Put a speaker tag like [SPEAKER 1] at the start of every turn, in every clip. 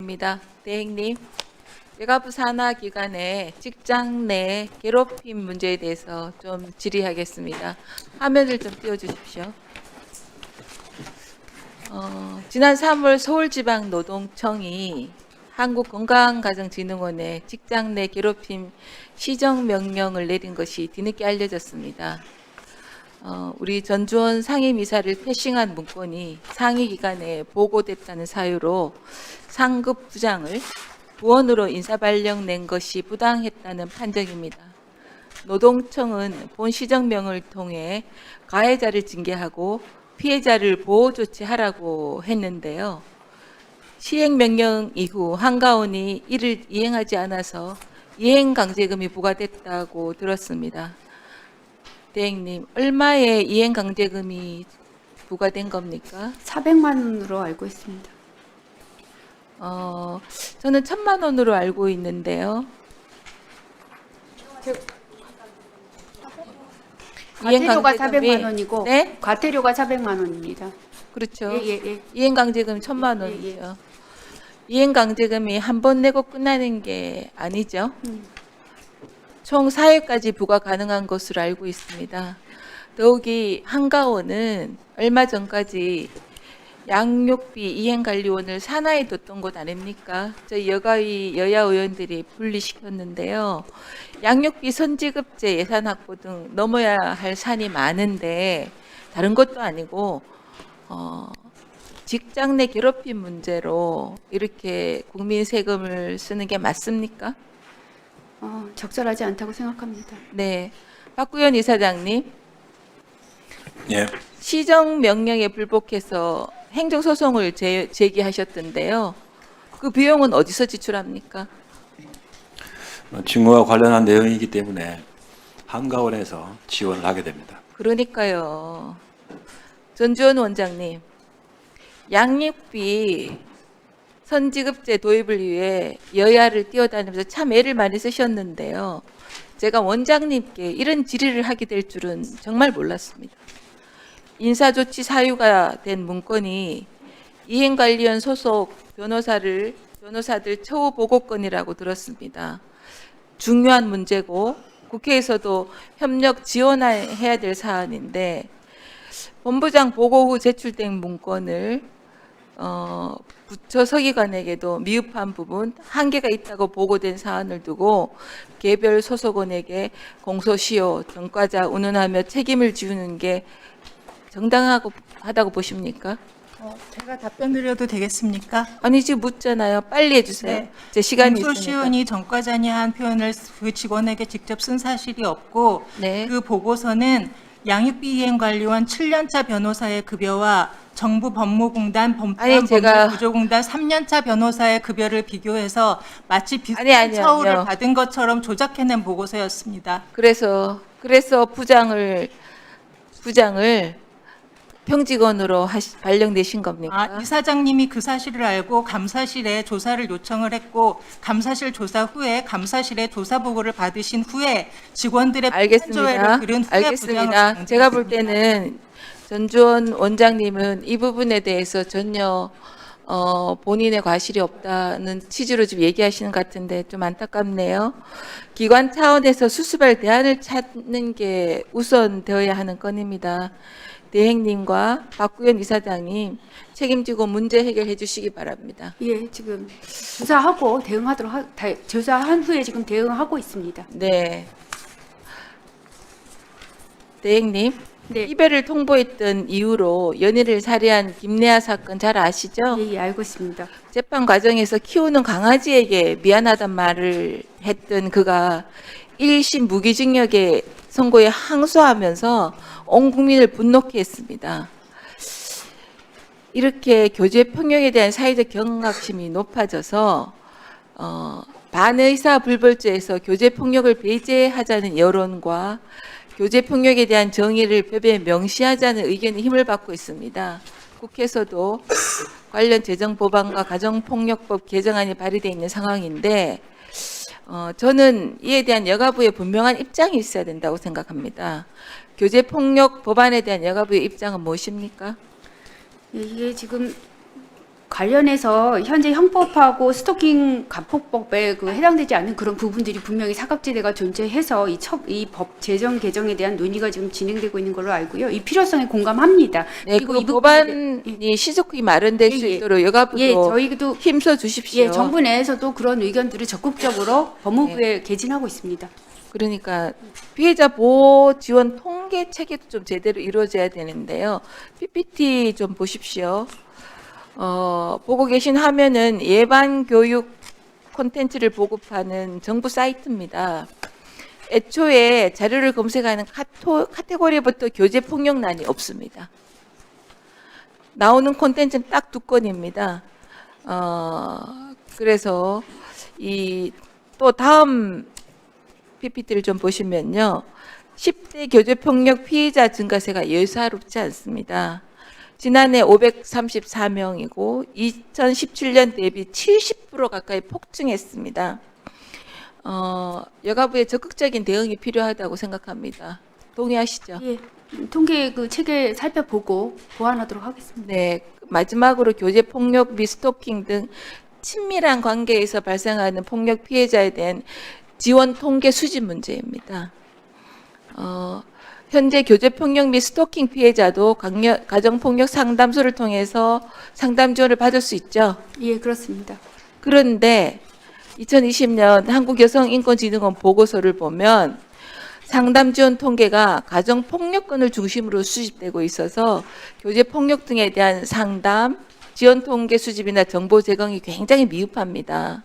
[SPEAKER 1] 입니다. 대행님, 외가부 산하 기관의 직장 내 괴롭힘 문제에 대해서 좀 질의하겠습니다. 화면을 좀 띄워주십시오. 지난 3월 서울지방노동청이 한국건강가정진흥원에 직장 내 괴롭힘 시정명령을 내린 것이 뒤늦게 알려졌습니다. 우리 전주원 상임이사를 패싱한 문건이 상위기관에 보고됐다는 사유로 상급 부장을 부원으로 인사발령 낸 것이 부당했다는 판정입니다. 노동청은 본 시정명을 통해 가해자를 징계하고 피해자를 보호 조치하라고 했는데요. 시행명령 이후 한가원이 이를 이행하지 않아서 이행강제금이 부과됐다고 들었습니다. 대행님, 얼마의 이행강제금이 부과된 겁니까?
[SPEAKER 2] 400만 원으로 알고 있습니다.
[SPEAKER 1] 저는 1,000만 원으로 알고 있는데요.
[SPEAKER 2] 과태료가
[SPEAKER 1] 이행강제금이
[SPEAKER 2] 400만 원이고
[SPEAKER 1] 네?
[SPEAKER 2] 과태료가 400만 원입니다.
[SPEAKER 1] 그렇죠.
[SPEAKER 2] 예.
[SPEAKER 1] 이행강제금 1,000만 원이죠. 이행강제금이 한 번 내고 끝나는 게 아니죠. 총 4회까지 부과 가능한 것으로 알고 있습니다. 더욱이 한가원은 얼마 전까지 양육비 이행관리원을 산하에 뒀던 곳 아닙니까? 저희 여가위 여야 의원들이 분리시켰는데요. 양육비 선지급제 예산 확보 등 넘어야 할 산이 많은데 다른 것도 아니고 직장 내 괴롭힘 문제로 이렇게 국민 세금을 쓰는 게 맞습니까?
[SPEAKER 2] 적절하지 않다고 생각합니다.
[SPEAKER 1] 네, 박구현 이사장님,
[SPEAKER 3] 예,
[SPEAKER 1] 시정 명령에 불복해서 행정소송을 제기하셨던데요. 그 비용은 어디서 지출합니까?
[SPEAKER 3] 직무와 관련한 내용이기 때문에 한가원에서 지원을 하게 됩니다.
[SPEAKER 1] 그러니까요. 전주원 원장님, 양육비 선지급제 도입을 위해 여야를 뛰어다니면서 참 애를 많이 쓰셨는데요. 제가 원장님께 이런 질의를 하게 될 줄은 정말 몰랐습니다. 인사조치 사유가 된 문건이 이행관리원 소속 변호사들 처우 보고건이라고 들었습니다. 중요한 문제고 국회에서도 협력 지원해야 될 사안인데 본부장 보고 후 제출된 문건을 부처 서기관에게도 미흡한 부분, 한계가 있다고 보고된 사안을 두고 개별 소속원에게 공소시효, 전과자 운운하며 책임을 지우는 게 정당하다고 보십니까?
[SPEAKER 4] 제가 답변 드려도 되겠습니까?
[SPEAKER 1] 아니 지금 묻잖아요. 빨리 해주세요.
[SPEAKER 4] 네.
[SPEAKER 1] 제 시간이 있으니까.
[SPEAKER 4] 공소시효니 전과자니 한 표현을 그 직원에게 직접 쓴 사실이 없고
[SPEAKER 1] 네.
[SPEAKER 4] 그 보고서는 양육비 이행관리원 7년차 변호사의 급여와 정부 법무공단
[SPEAKER 1] 아니, 제가-
[SPEAKER 4] 법무구조공단 3년차 변호사의 급여를 비교해서 마치 비슷한
[SPEAKER 1] 아니요.
[SPEAKER 4] 처우를 받은 것처럼 조작해낸 보고서였습니다.
[SPEAKER 1] 그래서 부장을 평직원으로 발령되신 겁니까?
[SPEAKER 4] 이사장님이 그 사실을 알고 감사실에 조사를 요청을 했고 감사실 조사 후에 감사실의 조사 보고를 받으신 후에 직원들의
[SPEAKER 1] 알겠습니다.
[SPEAKER 4] 조회를 들은 후에
[SPEAKER 1] 알겠습니다.
[SPEAKER 4] 부장을
[SPEAKER 1] 제가 볼
[SPEAKER 4] 정했습니다.
[SPEAKER 1] 때는 전주원 원장님은 이 부분에 대해서 전혀 본인의 과실이 없다는 취지로 지금 얘기하시는 것 같은데 좀 안타깝네요. 기관 차원에서 수습할 대안을 찾는 게 우선되어야 하는 건입니다. 대행님과 박구현 이사장님 책임지고 문제 해결해 주시기 바랍니다.
[SPEAKER 2] 예, 지금 조사하고 조사한 후에 지금 대응하고 있습니다.
[SPEAKER 1] 네. 대행님,
[SPEAKER 2] 네,
[SPEAKER 1] 이별을 통보했던 이유로 연인을 살해한 김래아 사건 잘 아시죠?
[SPEAKER 2] 예, 알고 있습니다.
[SPEAKER 1] 재판 과정에서 키우는 강아지에게 미안하단 말을 했던 그가 1심 무기징역의 선고에 항소하면서 온 국민을 분노케 했습니다. 이렇게 교제 폭력에 대한 사회적 경각심이 높아져서 반의사 불벌죄에서 교제 폭력을 배제하자는 여론과 교제 폭력에 대한 정의를 법에 명시하자는 의견이 힘을 받고 있습니다. 국회에서도 관련 재정 법안과 가정폭력법 개정안이 발의되어 있는 상황인데 저는 이에 대한 여가부의 분명한 입장이 있어야 된다고 생각합니다. 교제폭력 법안에 대한 여가부의 입장은 무엇입니까?
[SPEAKER 2] 예, 이게 지금 관련해서 현재 형법하고 스토킹 가폭법에 그 해당되지 않는 그런 부분들이 분명히 사각지대가 존재해서 이 법 제정 개정에 대한 논의가 지금 진행되고 있는 걸로 알고요. 이 필요성에 공감합니다.
[SPEAKER 1] 네,
[SPEAKER 2] 그리고
[SPEAKER 1] 그
[SPEAKER 2] 이 부분에
[SPEAKER 1] 법안이 신속히 마련될 수
[SPEAKER 2] 예, 예.
[SPEAKER 1] 있도록 여가부도
[SPEAKER 2] 예, 저희도
[SPEAKER 1] 힘써 주십시오.
[SPEAKER 2] 예, 정부 내에서도 그런 의견들을 적극적으로 법무부에 개진하고 있습니다.
[SPEAKER 1] 그러니까 피해자 보호 지원 통계 체계도 좀 제대로 이루어져야 되는데요. PPT 좀 보십시오. 보고 계신 화면은 예방 교육 콘텐츠를 보급하는 정부 사이트입니다. 애초에 자료를 검색하는 카테고리부터 교재 폭력란이 없습니다. 나오는 콘텐츠는 딱 2건입니다. 그래서 또 다음 PPT를 좀 보시면요. 10대 교제폭력 피해자 증가세가 예사롭지 않습니다. 지난해 534명이고 2017년 대비 70% 가까이 폭증했습니다. 여가부의 적극적인 대응이 필요하다고 생각합니다. 동의하시죠?
[SPEAKER 2] 예, 통계 그 체계 살펴보고 보완하도록 하겠습니다.
[SPEAKER 1] 네, 마지막으로 교제 폭력 및 스토킹 등 친밀한 관계에서 발생하는 폭력 피해자에 대한 지원 통계 수집 문제입니다. 현재 교제 폭력 및 스토킹 피해자도 가정 폭력 상담소를 통해서 상담 지원을 받을 수 있죠.
[SPEAKER 2] 예, 그렇습니다.
[SPEAKER 1] 그런데 2020년 한국여성인권진흥원 보고서를 보면 상담 지원 통계가 가정 폭력건을 중심으로 수집되고 있어서 교제 폭력 등에 대한 상담, 지원 통계 수집이나 정보 제공이 굉장히 미흡합니다.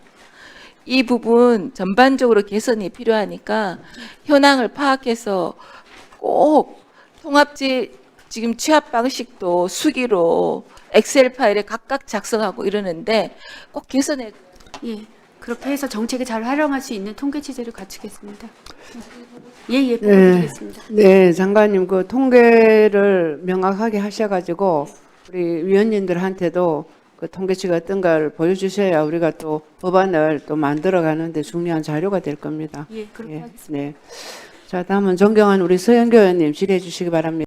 [SPEAKER 1] 이 부분 전반적으로 개선이 필요하니까 현황을 파악해서 꼭 통합지 지금 취합 방식도 수기로 엑셀 파일에 각각 작성하고 이러는데 꼭 개선해.
[SPEAKER 2] 예, 그렇게 해서 정책에 잘 활용할 수 있는 통계 체제를 갖추겠습니다. 예, 보고드리겠습니다.
[SPEAKER 5] 네, 장관님 그 통계를 명확하게 하셔가지고 우리 위원님들한테도 그 통계치가 어떤 걸 보여주셔야 우리가 또 법안을 또 만들어가는데 중요한 자료가 될 겁니다.
[SPEAKER 2] 예, 그렇게 하겠습니다.
[SPEAKER 5] 네. 자, 다음은 존경하는 우리 서영교 의원님 질의해 주시기 바랍니다.